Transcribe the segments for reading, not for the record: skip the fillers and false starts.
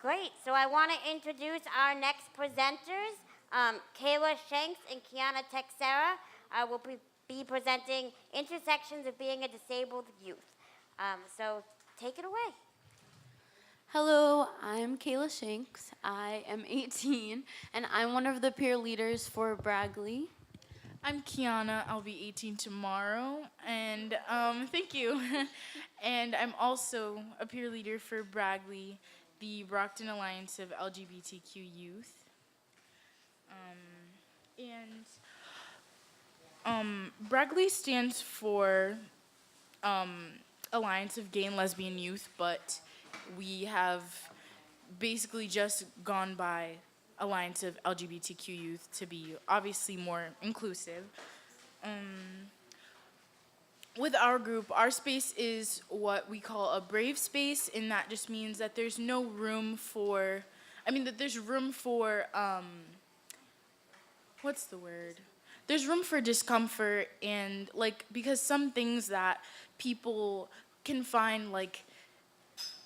Great. So I want to introduce our next presenters. Kayla Shanks and Kiana Teixiera will be presenting Intersections of Being a Disabled Youth. So take it away. Hello, I'm Kayla Shanks. I am 18, and I'm one of the peer leaders for Braggley. I'm Kiana. I'll be 18 tomorrow, and thank you. And I'm also a peer leader for Braggley, the Brockton Alliance of LGBTQ Youth. Braggley stands for Alliance of Gay and Lesbian Youth, but we have basically just gone by Alliance of LGBTQ Youth to be obviously more inclusive. With our group, our space is what we call a brave space, and that just means that there's no room for, that there's room for, what's the word? There's room for discomfort and, because some things that people can find,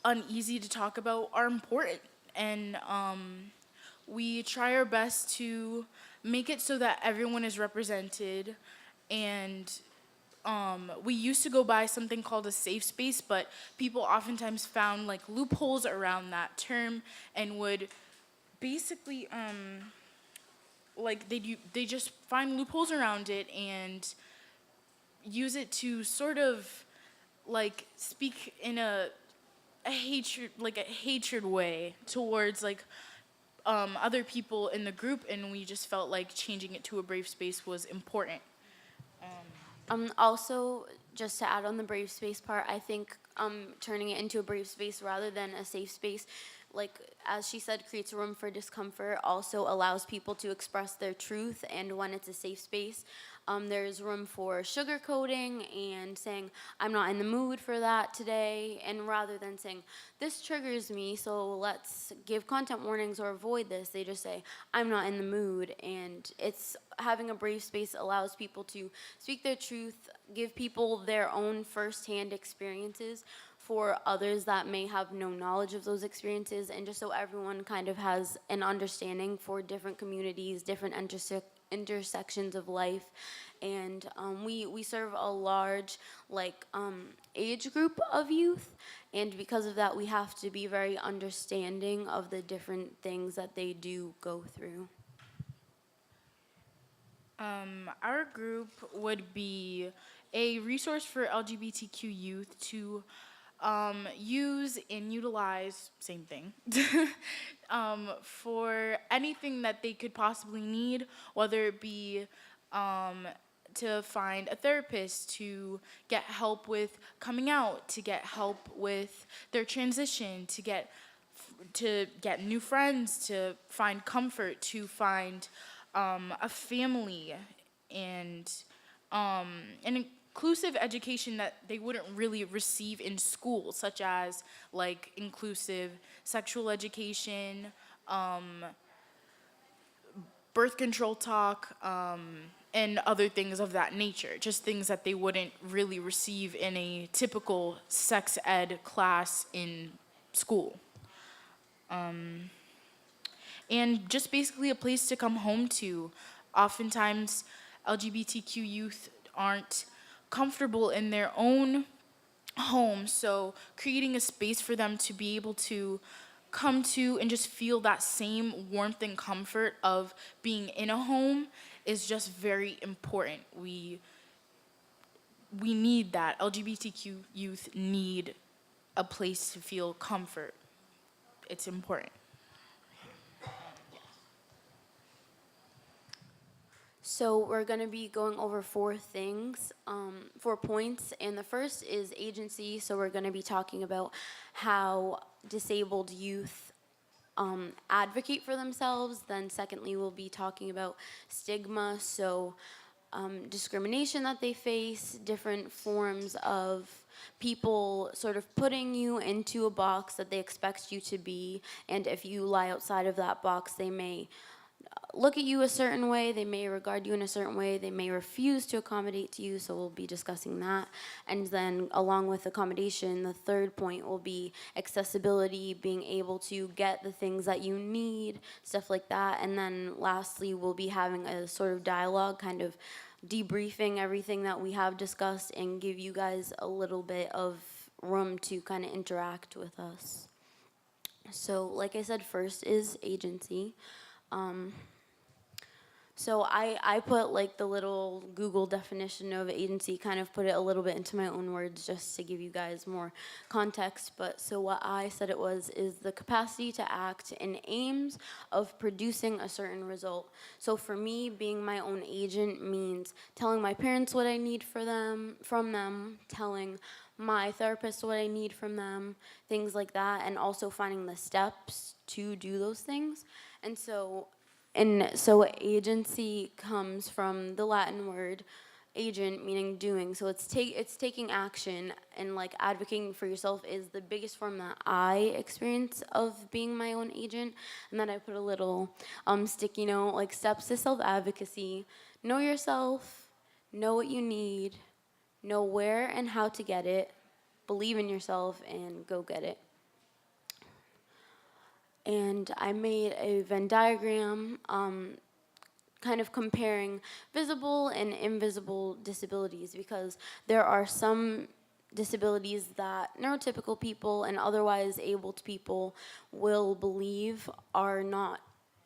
uneasy to talk about are important. And we try our best to make it so that everyone is represented. And we used to go by something called a safe space, but people oftentimes found loopholes around that term and would basically they just find loopholes around it and use it to sort of speak in a hatred way towards other people in the group, and we just felt like changing it to a brave space was important. Also, just to add on the brave space part, I think turning it into a brave space rather than a safe space, as she said, creates room for discomfort, also allows people to express their truth, and when it's a safe space, there's room for sugarcoating and saying, I'm not in the mood for that today, and rather than saying, this triggers me, so let's give content warnings or avoid this, they just say, I'm not in the mood, and it's having a brave space allows people to speak their truth, give people their own firsthand experiences for others that may have no knowledge of those experiences, and just so everyone kind of has an understanding for different communities, different intersections of life. And we serve a large age group of youth, and because of that we have to be very understanding of the different things that they do go through. Our group would be a resource for LGBTQ youth to use and utilize, same thing, for anything that they could possibly need, whether it be to find a therapist, to get help with coming out, to get help with their transition, to get new friends, to find comfort, to find a family, and an inclusive education that they wouldn't really receive in school, such as inclusive sexual education, birth control talk, and other things of that nature, just things that they wouldn't really receive in a typical sex ed class in school. And just basically a place to come home to. Oftentimes, LGBTQ youth aren't comfortable in their own home, so creating a space for them to be able to come to and just feel that same warmth and comfort of being in a home is just very important. We need that. LGBTQ youth need a place to feel comfort. It's important. So we're going to be going over 4 things, 4 points, and the first is agency. So we're going to be talking about how disabled youth advocate for themselves. Then secondly, we'll be talking about stigma, so discrimination that they face, different forms of people sort of putting you into a box that they expect you to be, and if you lie outside of that box, they may look at you a certain way, they may regard you in a certain way, they may refuse to accommodate to you, so we'll be discussing that. And then along with accommodation, the third point will be accessibility, being able to get the things that you need, stuff like that. And then lastly, we'll be having a sort of dialogue, kind of debriefing everything that we have discussed and give you guys a little bit of room to kind of interact with us. So like I said, first is agency. So I put like the little Google definition of agency, kind of put it a little bit into my own words just to give you guys more context. But so what I said it was is the capacity to act in aims of producing a certain result. So for me, being my own agent means telling my parents what I need from them, telling my therapist what I need from them, things like that, and also finding the steps to do those things. And so agency comes from the Latin word agent, meaning doing. So it's taking action, and like advocating for yourself is the biggest form that I experience of being my own agent. And then I put a little sticky note, like steps to self-advocacy. Know yourself, know what you need, know where and how to get it, believe in yourself, and go get it. And I made a Venn diagram kind of comparing visible and invisible disabilities, because there are some disabilities that neurotypical people and otherwise abled people will believe are not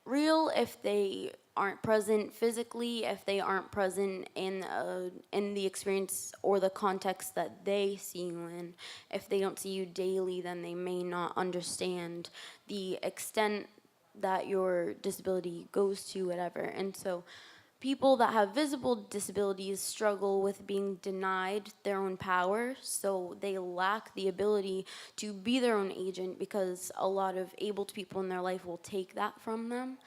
real if they aren't present physically, if they aren't present in the experience or the context that they see you in. If they don't see you daily, then they may not understand the extent that your disability goes to, whatever. And so people that have visible disabilities struggle with being denied their own power, so they lack the ability to be their own agent because a lot of abled people in their life will take that from them.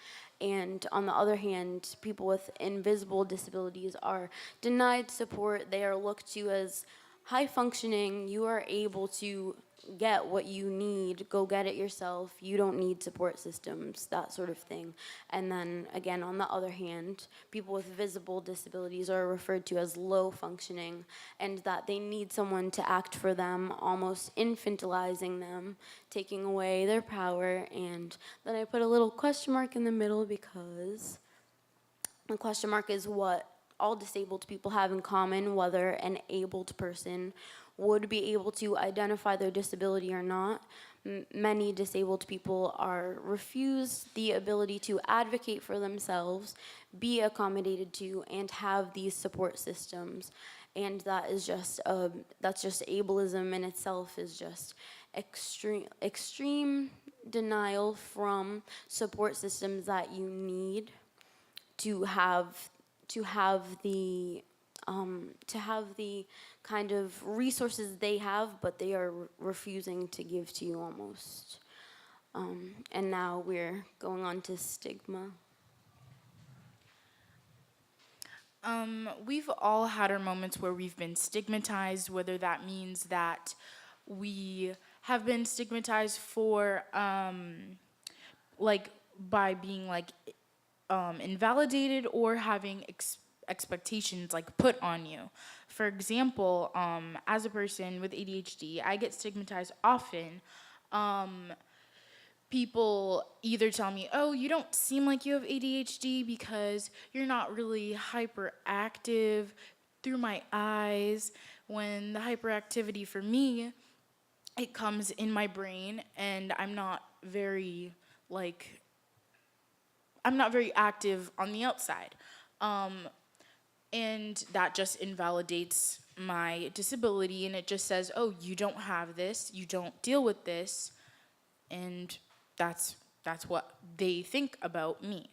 And on the other hand, people with invisible disabilities are denied support. They are looked to as high functioning. You are able to get what you need, go get it yourself. You don't need support systems, that sort of thing. And then again, on the other hand, people with visible disabilities are referred to as low functioning, and that they need someone to act for them, almost infantilizing them, taking away their power. And then I put a little question mark in the middle, because the question mark is what all disabled people have in common, whether an abled person would be able to identify their disability or not. Many disabled people are refused the ability to advocate for themselves, be accommodated to, and have these support systems. And that is just that's just ableism in itself, is just extreme denial from support systems that you need to have the kind of resources they have, but they are refusing to give to you almost. And now we're going on to stigma. We've all had our moments where we've been stigmatized, whether that means that we have been stigmatized for, like, by being, like, invalidated, or having expectations, like, put on you. For example, as a person with ADHD, I get stigmatized often. People either tell me, oh, you don't seem like you have ADHD because you're not really hyperactive through my eyes, when the hyperactivity for me, it comes in my brain, and I'm not very active on the outside. And that just invalidates my disability, and it just says, oh, you don't have this, you don't deal with this, and that's what they think about me.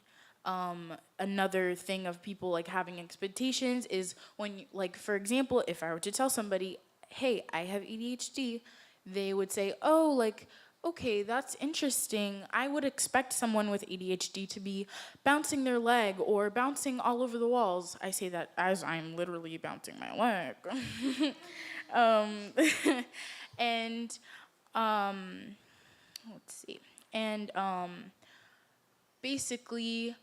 Another thing of people, like, having expectations is when, like, for example, if I were to tell somebody, hey, I have ADHD, they would say, oh, like, okay, that's interesting. I would expect someone with ADHD to be bouncing their leg or bouncing all over the walls. I say that as I'm literally bouncing my leg. And let's see. And basically,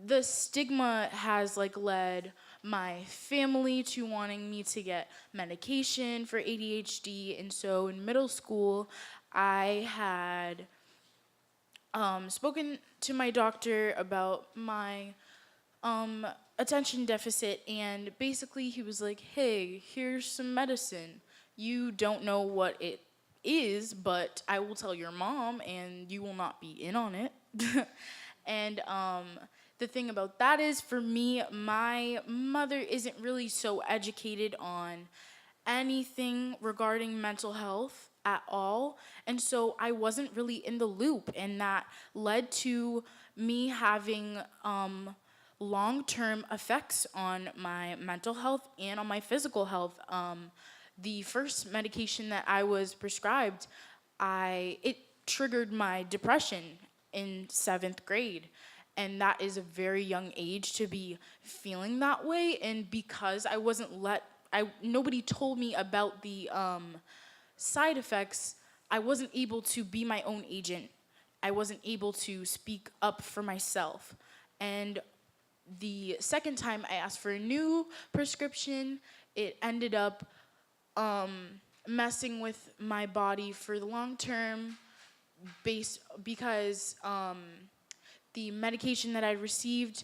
the stigma has like led my family to wanting me to get medication for ADHD, and so in middle school, I had spoken to my doctor about my attention deficit, and basically he was like, hey, here's some medicine. You don't know what it is, but I will tell your mom and you will not be in on it. And the thing about that is, for me, my mother isn't really so educated on anything regarding mental health at all. And so I wasn't really in the loop, and that led to me having long-term effects on my mental health and on my physical health. The first medication that I was prescribed, it triggered my depression in 7th grade. And that is a very young age to be feeling that way. And because I wasn't nobody told me about the side effects, I wasn't able to be my own agent. I wasn't able to speak up for myself. And the second time I asked for a new prescription, it ended up messing with my body for the long term because the medication that I received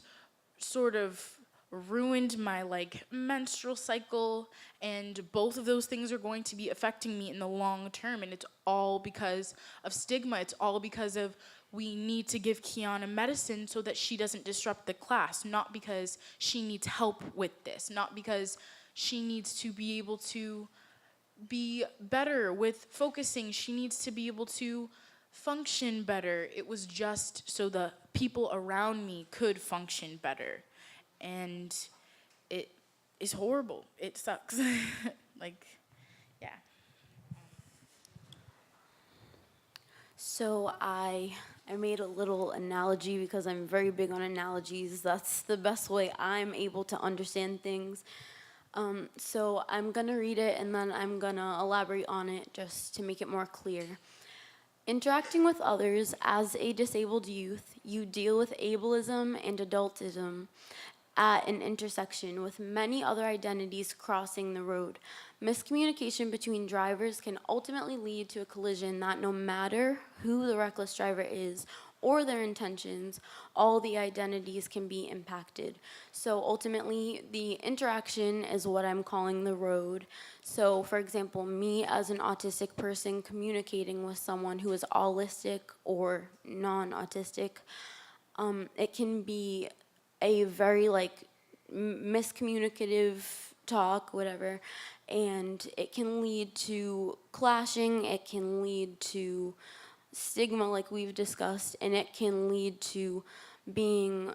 sort of ruined my menstrual cycle, and both of those things are going to be affecting me in the long term, and it's all because of stigma. It's all because of, we need to give Kiana medicine so that she doesn't disrupt the class, not because she needs help with this, not because she needs to be able to be better with focusing. She needs to be able to function better. It was just so the people around me could function better. And it is horrible. It sucks. Yeah. So I made a little analogy because I'm very big on analogies. That's the best way I'm able to understand things. So I'm gonna read it and then I'm gonna elaborate on it just to make it more clear. Interacting with others as a disabled youth, you deal with ableism and adultism at an intersection with many other identities crossing the road. Miscommunication between drivers can ultimately lead to a collision that, no matter who the reckless driver is or their intentions, all the identities can be impacted. So ultimately, the interaction is what I'm calling the road. So for example, me as an autistic person communicating with someone who is allistic or non-autistic, it can be a very miscommunicative talk, whatever, and it can lead to clashing, it can lead to stigma like we've discussed, and it can lead to being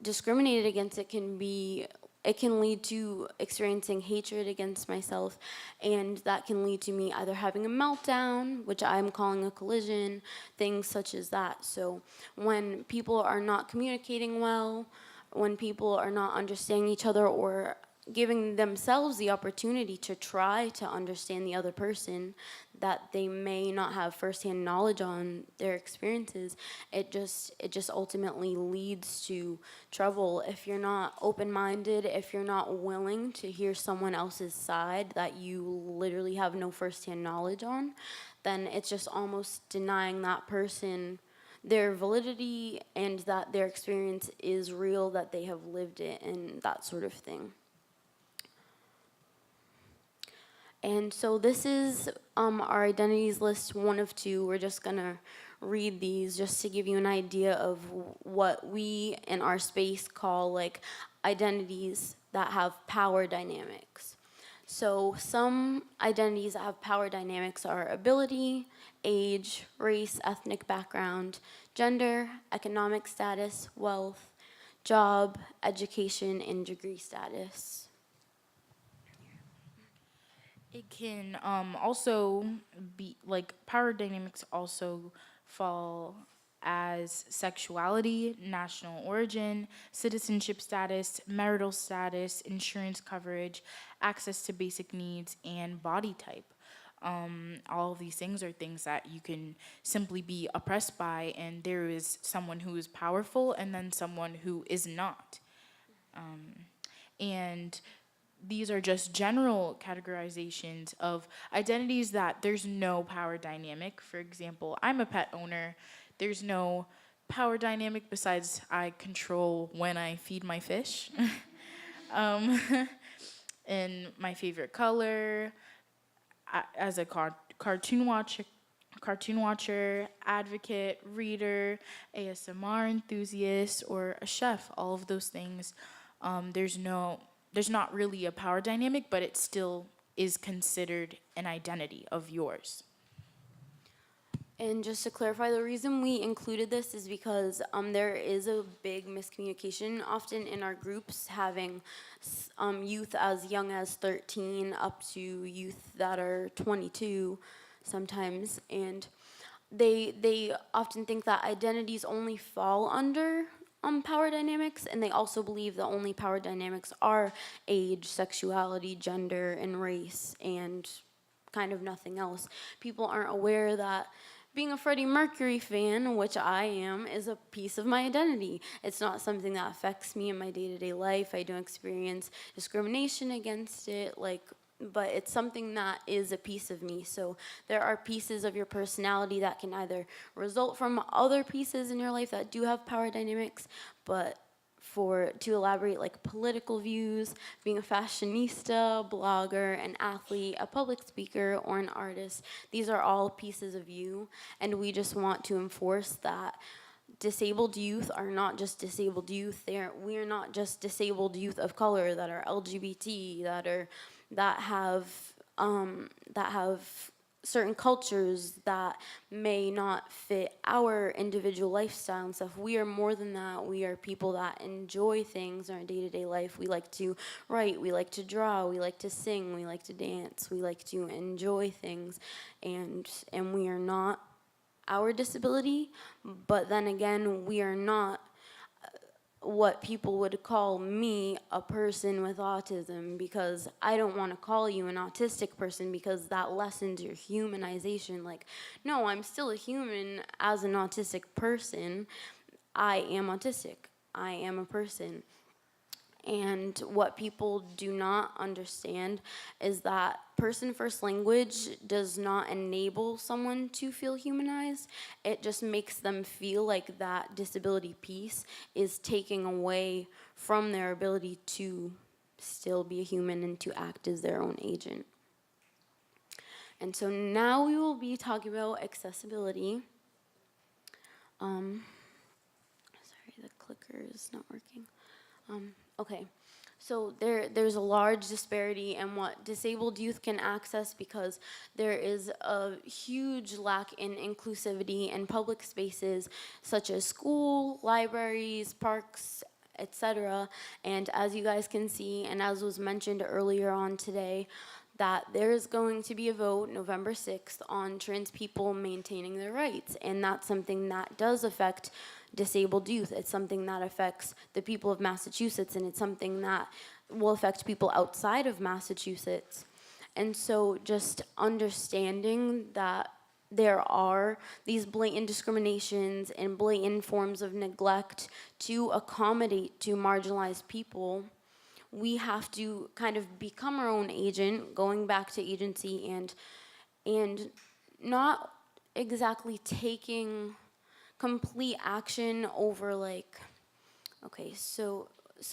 discriminated against. It can lead to experiencing hatred against myself, and that can lead to me either having a meltdown, which I'm calling a collision, things such as that. So when people are not communicating well, when people are not understanding each other or giving themselves the opportunity to try to understand the other person that they may not have firsthand knowledge on their experiences, it just ultimately leads to trouble. If you're not open-minded, if you're not willing to hear someone else's side that you literally have no firsthand knowledge on, then it's just almost denying that person their validity and that their experience is real, that they have lived it, and that sort of thing. And so this is our identities list, 1 of 2. We're just gonna read these just to give you an idea of what we in our space call identities that have power dynamics. So some identities that have power dynamics are ability, age, race, ethnic background, gender, economic status, wealth, job, education, and degree status. It can also be power dynamics also fall as sexuality, national origin, citizenship status, marital status, insurance coverage, access to basic needs, and body type. All of these things are things that you can simply be oppressed by, and there is someone who is powerful and then someone who is not. And these are just general categorizations of identities that there's no power dynamic. For example, I'm a pet owner. There's no power dynamic besides I control when I feed my fish. And my favorite color, as a cartoon watcher, advocate, reader, ASMR enthusiast, or a chef, all of those things, there's not really a power dynamic, but it still is considered an identity of yours. And just to clarify, the reason we included this is because there is a big miscommunication often in our groups, having youth as young as 13 up to youth that are 22 sometimes, and they often think that identities only fall under power dynamics, and they also believe the only power dynamics are age, sexuality, gender, and race, and kind of nothing else. People aren't aware that being a Freddie Mercury fan, which I am, is a piece of my identity. It's not something that affects me in my day-to-day life. I don't experience discrimination against it, but it's something that is a piece of me. So there are pieces of your personality that can either result from other pieces in your life that do have power dynamics, but to elaborate, like political views, being a fashionista, blogger, an athlete, a public speaker, or an artist, these are all pieces of you, and we just want to enforce that disabled youth are not just disabled youth. We are not just disabled youth of color that are LGBT, that have certain cultures that may not fit our individual lifestyle and stuff. We are more than that. We are people that enjoy things in our day-to-day life. We like to write, we like to draw, we like to sing, we like to dance, we like to enjoy things, and we are not our disability, but then again, we are not what people would call me a person with autism, because I don't want to call you an autistic person because that lessens your humanization. Like, no, I'm still a human as an autistic person. I am autistic. I am a person. And what people do not understand is that person-first language does not enable someone to feel humanized. It just makes them feel like that disability piece is taking away from their ability to still be a human and to act as their own agent. And so now we will be talking about accessibility. Sorry, the clicker is not working. Okay, so there's a large disparity in what disabled youth can access, because there is a huge lack in inclusivity in public spaces such as school, libraries, parks, etc. And as you guys can see, and as was mentioned earlier on today, that there is going to be a vote November 6th on trans people maintaining their rights, and that's something that does affect disabled youth. It's something that affects the people of Massachusetts, and it's something that will affect people outside of Massachusetts. And so just understanding that there are these blatant discriminations and blatant forms of neglect to accommodate to marginalized people, we have to kind of become our own agent, going back to agency, and not exactly taking complete action over, like, okay, so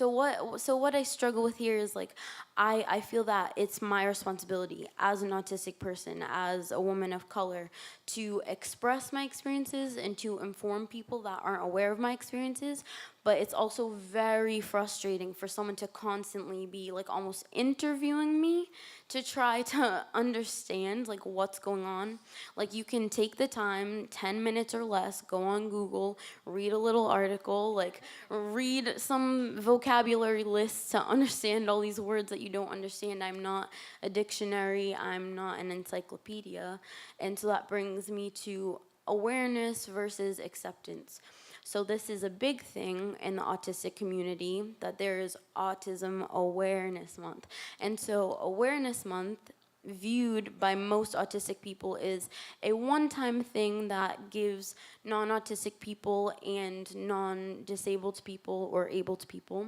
what I struggle with here is, like, I feel that it's my responsibility as an autistic person, as a woman of color, to express my experiences and to inform people that aren't aware of my experiences. But it's also very frustrating for someone to constantly be, like, almost interviewing me to try to understand, like, what's going on. Like, you can take the time, 10 minutes or less, go on Google, read a little article, like, read some vocabulary lists to understand all these words that you don't understand. I'm not a dictionary, I'm not an encyclopedia. And so that brings me to awareness versus acceptance. So this is a big thing in the autistic community, that there is Autism Awareness Month. And so Awareness Month viewed by most autistic people is a one-time thing that gives non-autistic people and non-disabled people or abled people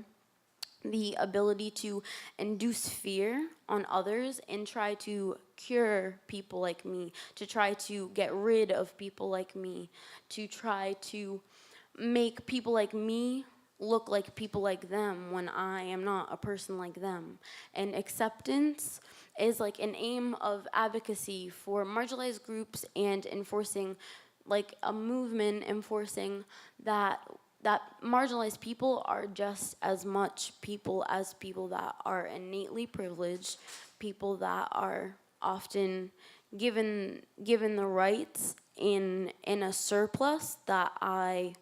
the ability to induce fear on others and try to cure people like me, to try to get rid of people like me, to try to make people like me look like people like them when I am not a person like them. And acceptance is like an aim of advocacy for marginalized groups and enforcing like a movement enforcing that marginalized people are just as much people as people that are innately privileged, people that are often given the rights in a surplus that I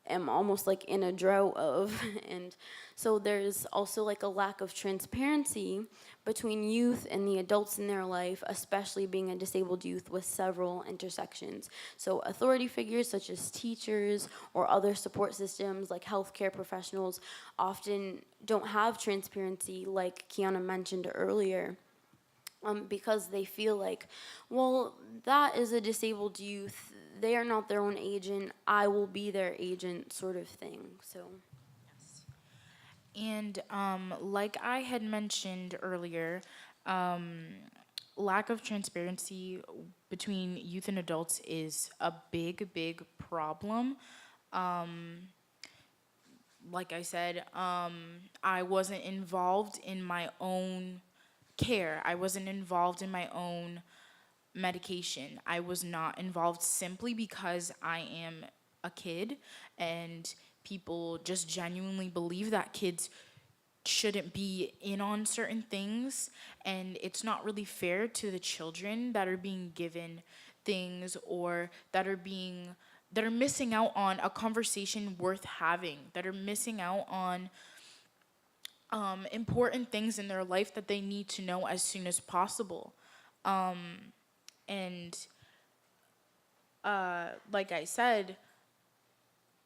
am almost like in a drought of. And so there's also like a lack of transparency between youth and the adults in their life, especially being a disabled youth with several intersections. So authority figures such as teachers or other support systems like healthcare professionals often don't have transparency, like Kiana mentioned earlier. Because they feel like, well, that is a disabled youth. They are not their own agent. I will be their agent, sort of thing. So. And like I had mentioned earlier, lack of transparency between youth and adults is a big, big problem. Like I said, I wasn't involved in my own care. I wasn't involved in my own medication. I was not involved simply because I am a kid, and people just genuinely believe that kids shouldn't be in on certain things, and it's not really fair to the children that are being given things or that are missing out on a conversation worth having, that are missing out on important things in their life that they need to know as soon as possible. And like I said,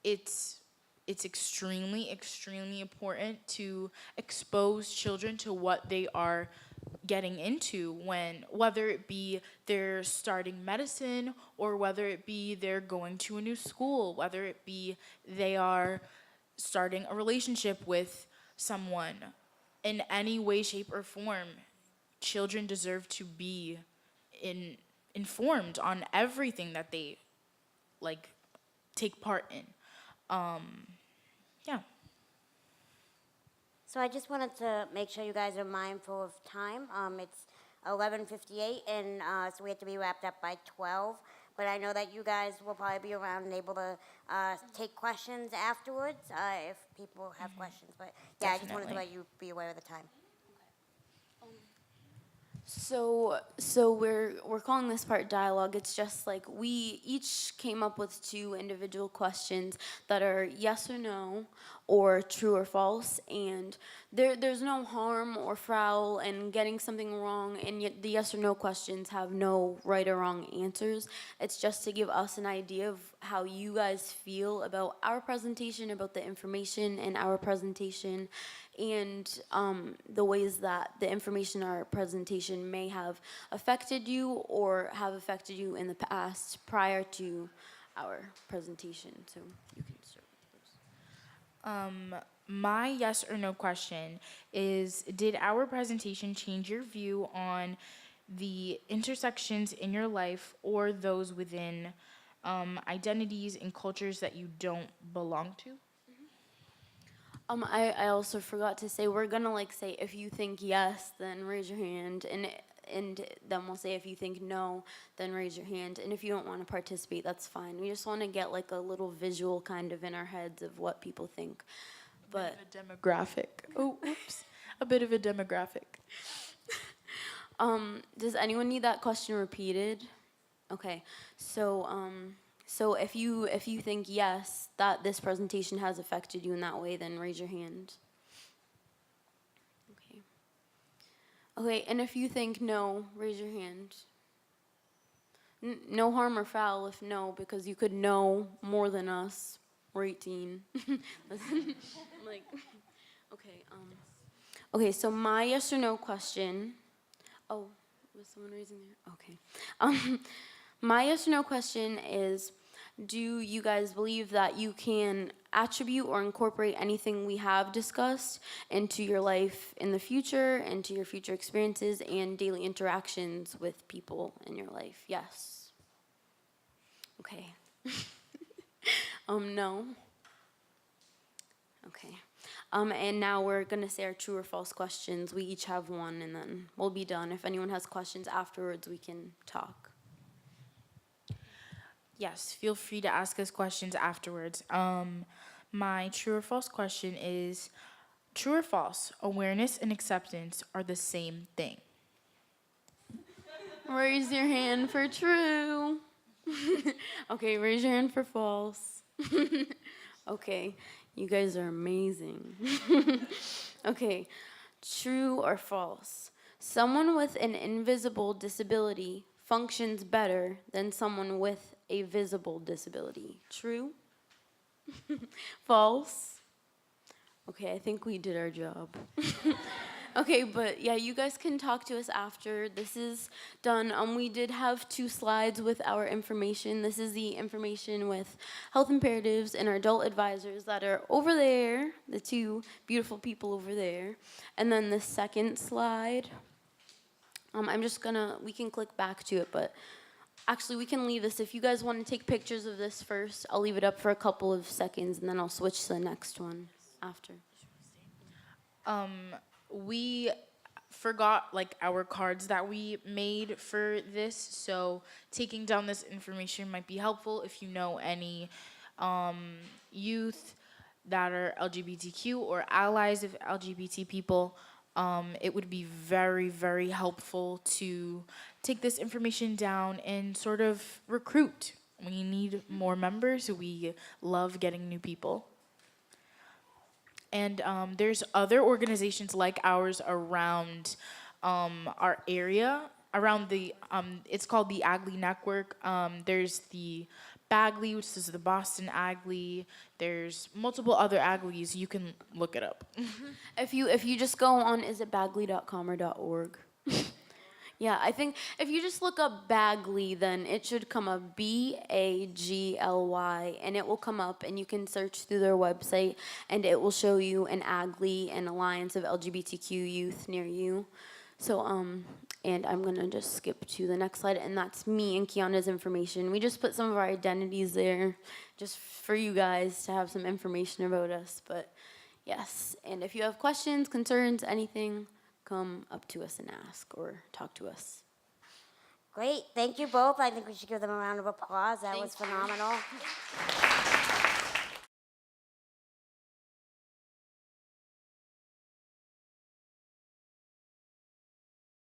it's extremely, extremely important to expose children to what they are getting into, whether it be they're starting medicine or whether it be they're going to a new school, whether it be they are starting a relationship with someone. In any way, shape, or form, children deserve to be informed on everything that they like take part in. Yeah. So I just wanted to make sure you guys are mindful of time. It's 11:58, and so we have to be wrapped up by 12. But I know that you guys will probably be around and able to take questions afterwards if people have questions. But yeah, I just wanted to Definitely. let you be aware of the time. So we're calling this part dialogue. It's just like we each came up with 2 individual questions that are yes or no, or true or false, and there's no harm or foul in getting something wrong, and yet the yes or no questions have no right or wrong answers. It's just to give us an idea of how you guys feel about our presentation, about the information in our presentation, and the ways that the information in our presentation may have affected you or have affected you in the past prior to our presentation. So you can start with those. My yes or no question is, did our presentation change your view on the intersections in your life or those within identities and cultures that you don't belong to? I also forgot to say, we're gonna like say, if you think yes, then raise your hand, and then we'll say if you think no, then raise your hand, and if you don't want to participate, that's fine. We just want to get like a little visual kind of in our heads of what people think. But A demographic. Oh, oops. A bit of a demographic. does anyone need that question repeated? Okay, so so if you think yes, that this presentation has affected you in that way, then raise your hand. Okay. Okay, and if you think no, raise your hand. No harm or foul if no, because you could know more than us. We're 18. Like, okay. Okay, so my yes or no question. Oh, Was someone raising their? Okay. My yes or no question is, do you guys believe that you can attribute or incorporate anything we have discussed into your life in the future, into your future experiences and daily interactions with people in your life? Yes. Okay. No. Okay. And now we're gonna say our true or false questions. We each have one, and then we'll be done. If anyone has questions afterwards, we can talk. Yes, feel free to ask us questions afterwards. My true or false question is, true or false, awareness and acceptance are the same thing? Raise your hand for true. Okay, raise your hand for false. Okay, you guys are amazing. Okay, true or false? Someone with an invisible disability functions better than someone with a visible disability. True? False? Okay, I think we did our job. Okay, but yeah, you guys can talk to us after this is done. We did have 2 slides with our information. This is the information with health imperatives and our adult advisors that are over there, the 2 beautiful people over there. And then the second slide, we can click back to it, but actually we can leave this. If you guys want to take pictures of this first, I'll leave it up for a couple of seconds and then I'll switch to the next one after. We forgot our cards that we made for this, so taking down this information might be helpful if you know any youth that are LGBTQ or allies of LGBT people. It would be very, very helpful to take this information down and sort of recruit. We need more members. We love getting new people. And there's other organizations like ours around our area, around the, it's called the AGLI Network. There's the Bagley, which is the Boston AGLI. There's multiple other AGLIs. You can look it up. If you just go on, is it bagley.com or .org? Yeah, I think if you just look up Bagley, then it should come up BAGLY, and it will come up, and you can search through their website, and it will show you an AGLI, an Alliance of LGBTQ Youth near you. So, and I'm gonna just skip to the next slide, and that's me and Kiana's information. We just put some of our identities there, just for you guys to have some information about us. But yes, and if you have questions, concerns, anything, come up to us and ask or talk to us. Great. Thank you both. I think we should give them a round of applause. That was phenomenal.